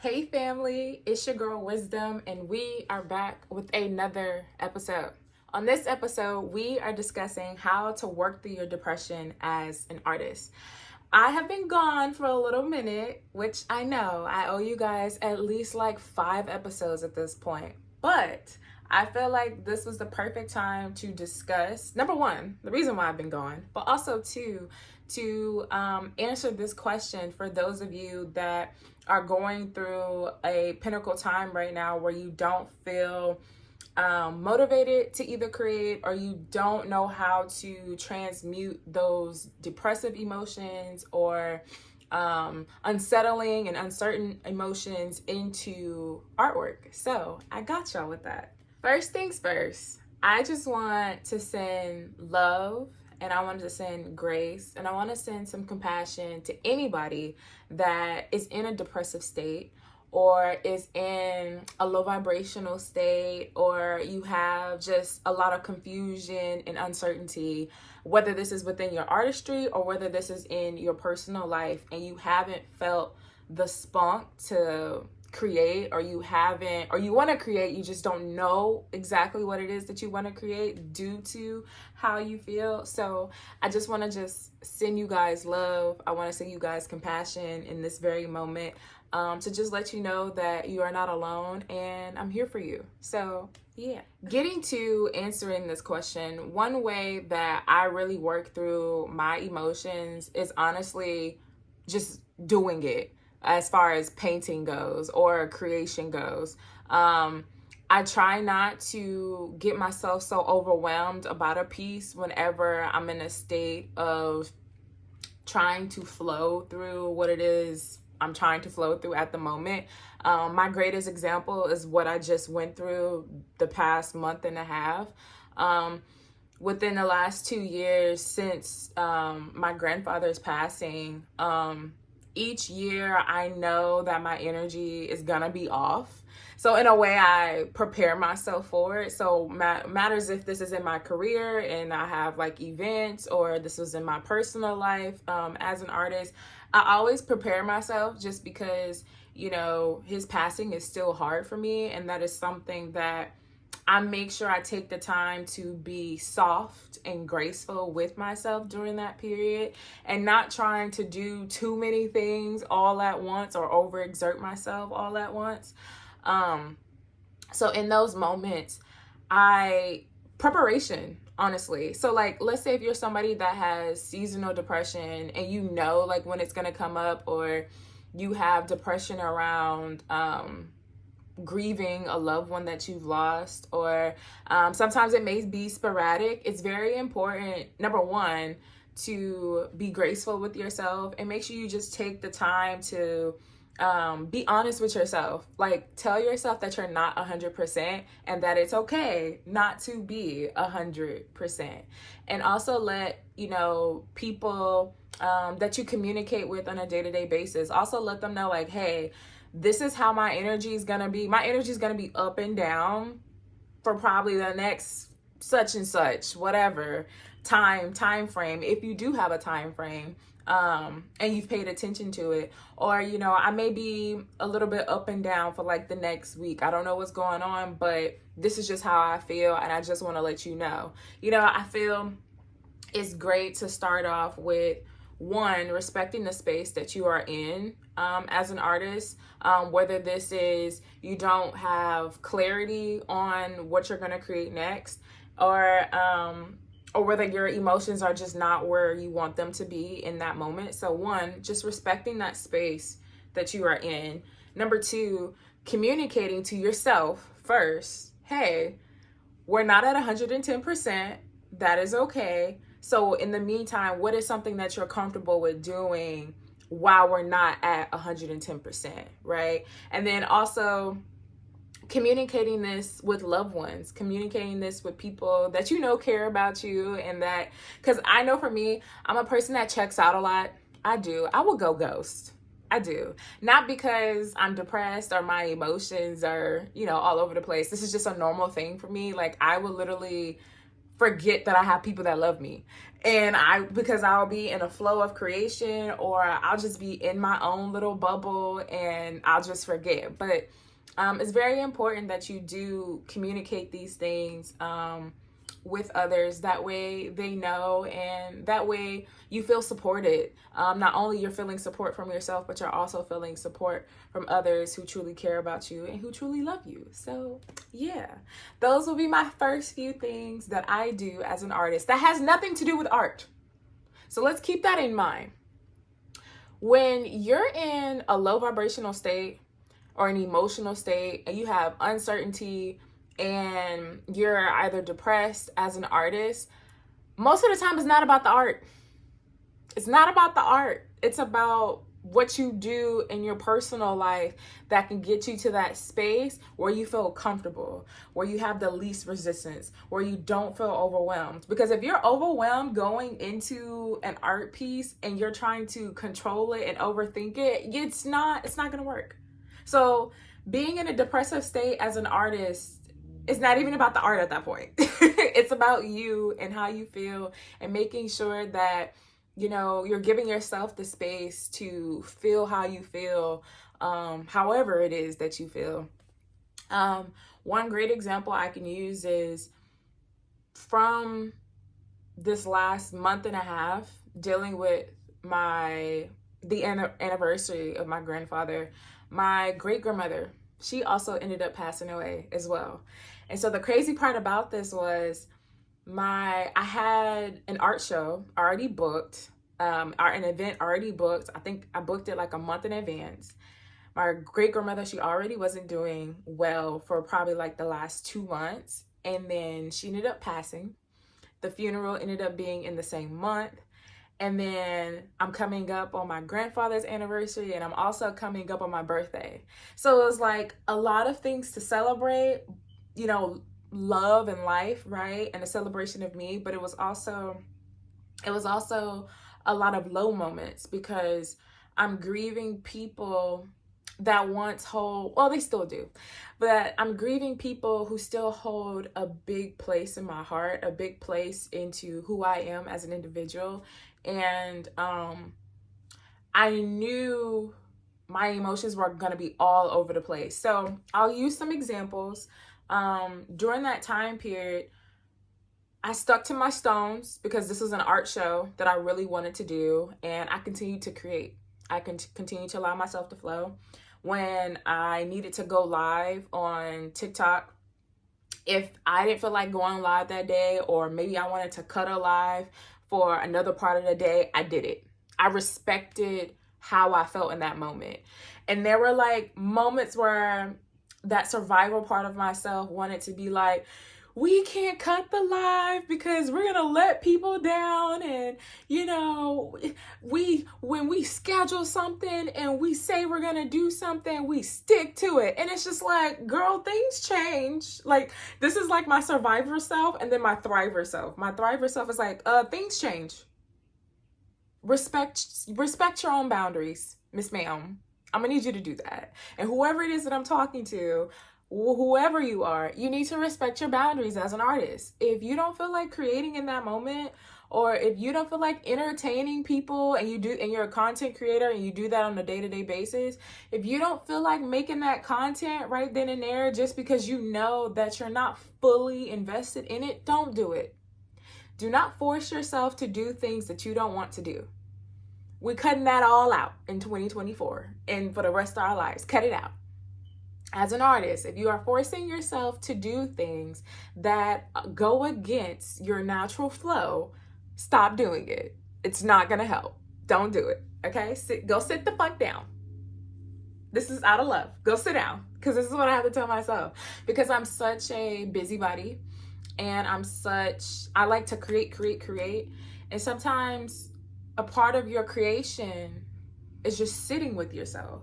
Hey family, it's your girl Wisdom, and we are back with another episode. On this episode, we are discussing how to work through your depression as an artist. I have been gone for a little minute, which I know I owe you guys at least like 5 episodes at this point, but I feel like this was the perfect time to discuss number one, the reason why I've been gone, but also two, to answer this question for those of you that are going through a pinnacle time right now where you don't feel motivated to either create, or you don't know how to transmute those depressive emotions or unsettling and uncertain emotions into artwork. So I got y'all with that. First things first, I just want to send love, and I want to send grace, and I want to send some compassion to anybody that is in a depressive state or is in a low vibrational state, or you have just a lot of confusion and uncertainty, whether this is within your artistry or whether this is in your personal life, and you haven't felt the spunk to create, or you haven't, or you want to create, you just don't know exactly what it is that you want to create due to how you feel. So I just want to just send you guys love. I want to send you guys compassion in this very moment, to just let you know that you are not alone and I'm here for you. So yeah, getting to answering this question, one way that I really work through my emotions is honestly just doing it. As far as painting goes or creation goes, I try not to get myself so overwhelmed about a piece whenever I'm in a state of trying to flow through what it is I'm trying to flow through at the moment. My greatest example is what I just went through the past month and a half. Within the last 2 years since my grandfather's passing, each year I know that my energy is gonna be off. So in a way, I prepare myself for it. So matters if this is in my career and I have like events, or this is in my personal life as an artist, I always prepare myself, just because, you know, his passing is still hard for me. And that is something that I make sure I take the time to be soft and graceful with myself during that period, and not trying to do too many things all at once or overexert myself all at once. So in those moments, preparation, honestly. So like, let's say if you're somebody that has seasonal depression and you know like when it's going to come up, or you have depression around, grieving a loved one that you've lost, or sometimes it may be sporadic. It's very important, number one, to be graceful with yourself and make sure you just take the time to be honest with yourself. Like, tell yourself that you're not 100% and that it's okay not to be 100%. And also let, you know, people that you communicate with on a day-to-day basis, also let them know like, hey, this is how my energy is going to be. My energy is going to be up and down for probably the next such and such, whatever time frame, if you do have a time frame, and you've paid attention to it. Or, you know, I may be a little bit up and down for like the next week. I don't know what's going on, but this is just how I feel, and I just want to let you know. You know, I feel it's great to start off with, one, respecting the space that you are in as an artist, whether this is you don't have clarity on what you're going to create next, or whether your emotions are just not where you want them to be in that moment. So one, just respecting that space that you are in. Number two, communicating to yourself first, hey, we're not at 110%. That is okay. So in the meantime, what is something that you're comfortable with doing while we're not at 110%, right? And then also communicating this with loved ones, communicating this with people that you know care about you, and that, because I know for me, I'm a person that checks out a lot. I do. I will go ghost. I do. Not because I'm depressed or my emotions are, you know, all over the place. This is just a normal thing for me. Like, I will literally forget that I have people that love me. And because I'll be in a flow of creation, or I'll just be in my own little bubble and I'll just forget. But it's very important that you do communicate these things with others. That way they know, and that way you feel supported. Not only you're feeling support from yourself, but you're also feeling support from others who truly care about you and who truly love you. So yeah, those will be my first few things that I do as an artist that has nothing to do with art. So let's keep that in mind. When you're in a low vibrational state or an emotional state and you have uncertainty and you're either depressed as an artist, most of the time it's not about the art. It's not about the art. It's about what you do in your personal life that can get you to that space where you feel comfortable, where you have the least resistance, where you don't feel overwhelmed. Because if you're overwhelmed going into an art piece and you're trying to control it and overthink it, it's not going to work. So being in a depressive state as an artist, it's not even about the art at that point. It's about you and how you feel, and making sure that, you know, you're giving yourself the space to feel how you feel, however it is that you feel. One great example I can use is from this last month and a half, dealing with the anniversary of my grandfather. My great-grandmother, she also ended up passing away as well. And so the crazy part about this was I had an art show already booked, an event already booked. I think I booked it like a month in advance. My great-grandmother, she already wasn't doing well for probably like the last 2 months. And then she ended up passing. The funeral ended up being in the same month. And then I'm coming up on my grandfather's anniversary, and I'm also coming up on my birthday. So it was like a lot of things to celebrate, you know, love and life, right? And a celebration of me. But it was also a lot of low moments, because I'm grieving people that once hold, well, they still do, but I'm grieving people who still hold a big place in my heart, a big place into who I am as an individual. And I knew my emotions were going to be all over the place. So I'll use some examples. During that time period, I stuck to my stones because this was an art show that I really wanted to do, and I continued to create. I can continue to allow myself to flow. When I needed to go live on TikTok, if I didn't feel like going live that day, or maybe I wanted to cut a live for another part of the day, I did it. I respected how I felt in that moment. And there were like moments where that survival part of myself wanted to be like, we can't cut the live because we're gonna let people down. And you know, when we schedule something and we say we're gonna do something, we stick to it. And it's just like, girl, things change. Like, this is like my survivor self and then my thriver self. My thriver self is like, things change. Respect your own boundaries, Miss Ma'am. I'm gonna need you to do that. And whoever it is that I'm talking to, whoever you are, you need to respect your boundaries as an artist. If you don't feel like creating in that moment, or if you don't feel like entertaining people, and you're a content creator and you do that on a day-to-day basis, if you don't feel like making that content right then and there just because you know that you're not fully invested in it, don't do it. Do not force yourself to do things that you don't want to do. We're cutting that all out in 2024 and for the rest of our lives. Cut it out. As an artist, if you are forcing yourself to do things that go against your natural flow, stop doing it. It's not going to help. Don't do it. Okay? Go sit the fuck down. This is out of love. Go sit down. Because this is what I have to tell myself. Because I'm such a busybody. And I like to create. And sometimes a part of your creation is just sitting with yourself.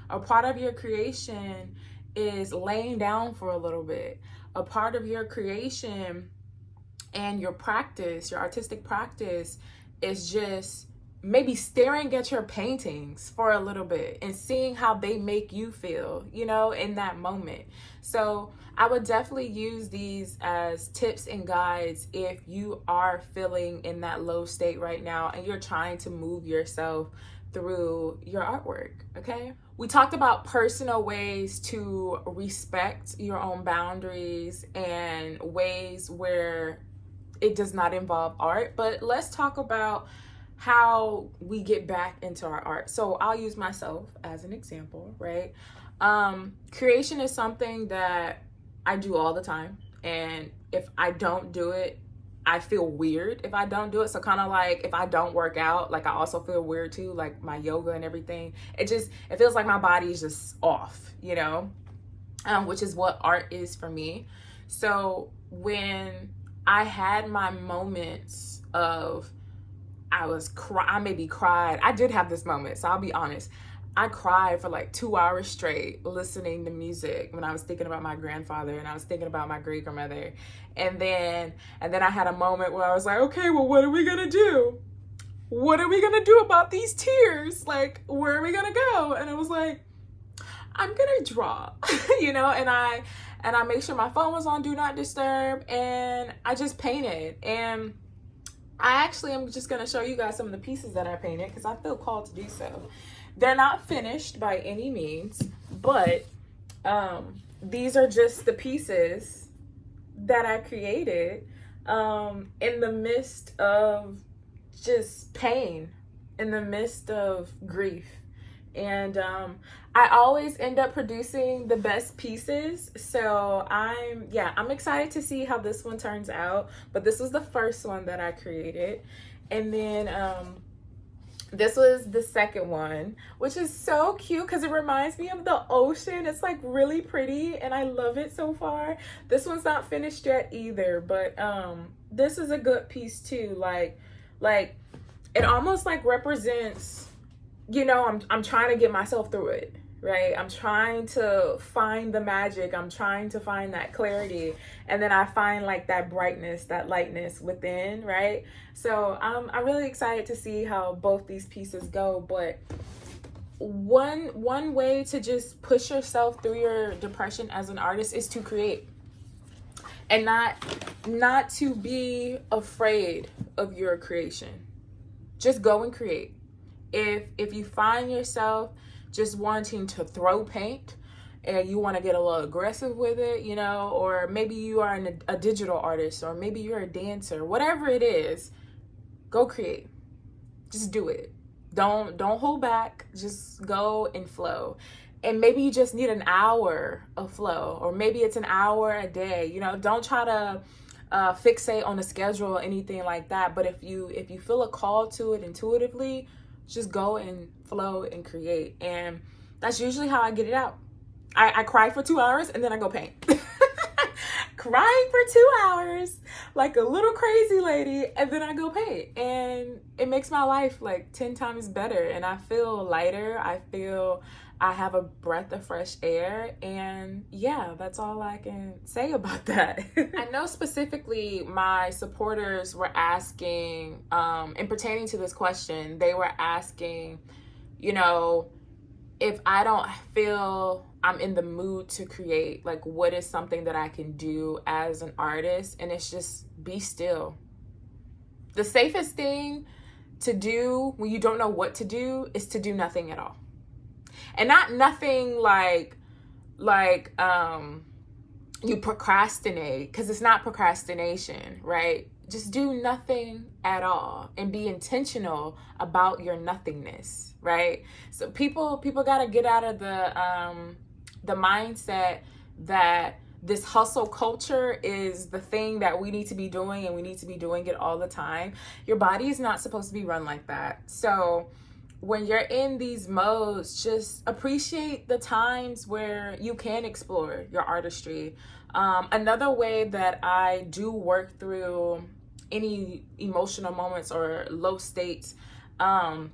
A part of your creation is laying down for a little bit. A part of your creation and your practice, your artistic practice, is just maybe staring at your paintings for a little bit and seeing how they make you feel, in that moment. So I would definitely use these as tips and guides if you are feeling in that low state right now and you're trying to move yourself through your artwork, okay? We talked about personal ways to respect your own boundaries and ways where it does not involve art, but let's talk about how we get back into our art. So I'll use myself as an example, right? Creation is something that I do all the time, and if I don't do it, I feel weird if I don't do it. So kind of like if I don't work out, like I also feel weird too, like my yoga and everything. It feels like my body is just off, which is what art is for me. So when I had my moments of I maybe cried. I did have this moment, so I'll be honest. I cried for like 2 hours straight listening to music when I was thinking about my grandfather and I was thinking about my great grandmother. And then I had a moment where I was like, okay, well, what are we gonna do? What are we gonna do about these tears? Like, where are we gonna go? And I was like, I'm gonna draw, and I make sure my phone was on do not disturb, and I just painted. And I actually am just going to show you guys some of the pieces that I painted because I feel called to do so. They're not finished by any means, but these are just the pieces that I created in the midst of just pain, in the midst of grief. And I always end up producing the best pieces. So I'm excited to see how this one turns out. But this was the first one that I created. And then this was the second one, which is so cute because it reminds me of the ocean. It's like really pretty and I love it so far. This one's not finished yet either, but this is a good piece too. Like it almost like represents, I'm trying to get myself through it, right? I'm trying to find the magic. I'm trying to find that clarity. And then I find like that brightness, that lightness within, right? So I'm really excited to see how both these pieces go. But one way to just push yourself through your depression as an artist is to create. And not to be afraid of your creation. Just go and create. If you find yourself just wanting to throw paint and you want to get a little aggressive with it, or maybe you are a digital artist, or maybe you're a dancer, whatever it is, go create. Just do it. Don't hold back. Just go and flow. And maybe you just need an hour of flow, or maybe it's an hour a day. Don't try to fixate on a schedule or anything like that. But if you feel a call to it intuitively, just go and flow and create. And that's usually how I get it out. I cry for 2 hours and then I go paint. Crying for 2 hours like a little crazy lady, and then I go paint. And it makes my life like 10 times better. And I feel lighter. I feel I have a breath of fresh air. And yeah, that's all I can say about that. I know specifically my supporters were asking, and pertaining to this question, they were asking, if I don't feel I'm in the mood to create, like what is something that I can do as an artist? And it's just be still. The safest thing to do when you don't know what to do is to do nothing at all. And not nothing like you procrastinate, because it's not procrastination, right? Just do nothing at all and be intentional about your nothingness, right? So people got to get out of the mindset that this hustle culture is the thing that we need to be doing and we need to be doing it all the time. Your body is not supposed to be run like that. So when you're in these modes, just appreciate the times where you can explore your artistry. Another way that I do work through any emotional moments or low states, I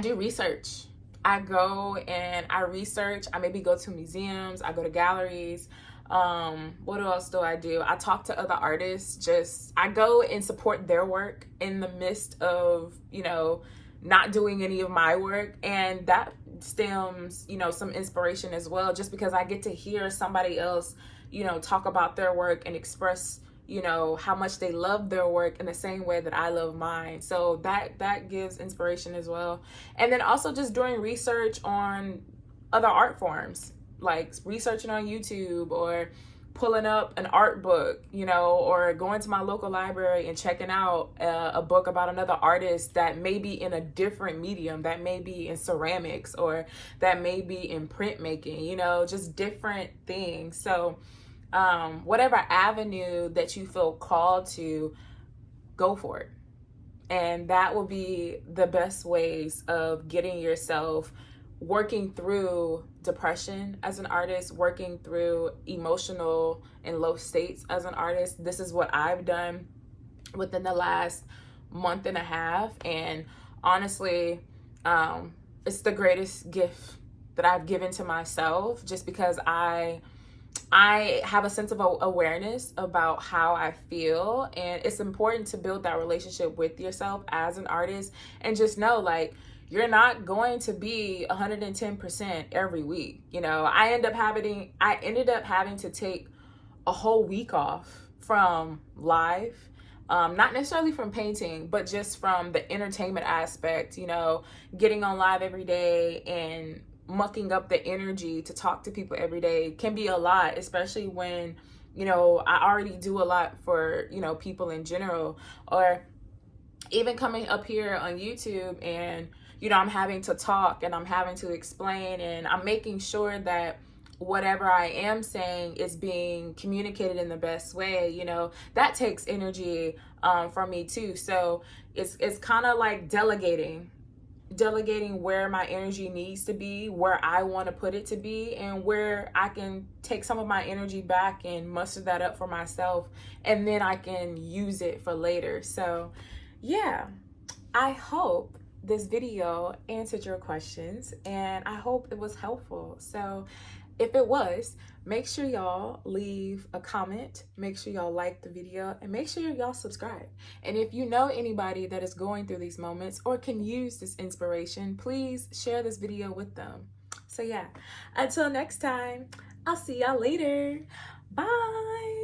do research. I go and I research. I maybe go to museums. I go to galleries. What else do? I talk to other artists. I go and support their work in the midst of, not doing any of my work. And that stems, you know, some inspiration as well, just because I get to hear somebody else, you know, talk about their work and express, you know, how much they love their work in the same way that I love mine. So that gives inspiration as well. And then also just doing research on other art forms, like researching on YouTube or pulling up an art book, you know, or going to my local library and checking out a book about another artist that may be in a different medium, that may be in ceramics or that may be in printmaking, you know, just different things. So whatever avenue that you feel called to, go for it. And that will be the best ways of getting yourself working through depression as an artist, working through emotional and low states as an artist. This is what I've done within the last month and a half. And honestly, it's the greatest gift that I've given to myself, just because I have a sense of awareness about how I feel. And it's important to build that relationship with yourself as an artist, and just know, like, you're not going to be 110% every week. You know, I ended up having to take a whole week off from live, not necessarily from painting, but just from the entertainment aspect. You know, getting on live every day and mucking up the energy to talk to people every day can be a lot, especially when, you know, I already do a lot for, you know, people in general. Or even coming up here on YouTube and, you know, I'm having to talk and I'm having to explain, and I'm making sure that whatever I am saying is being communicated in the best way. You know, that takes energy from me too. So it's kind of like delegating where my energy needs to be, where I want to put it to be, and where I can take some of my energy back and muster that up for myself, and then I can use it for later. So yeah, I hope this video answered your questions, and I hope it was helpful. So if it was, make sure y'all leave a comment, make sure y'all like the video, and make sure y'all subscribe. And if you know anybody that is going through these moments or can use this inspiration, please share this video with them. So yeah, until next time, I'll see y'all later. Bye.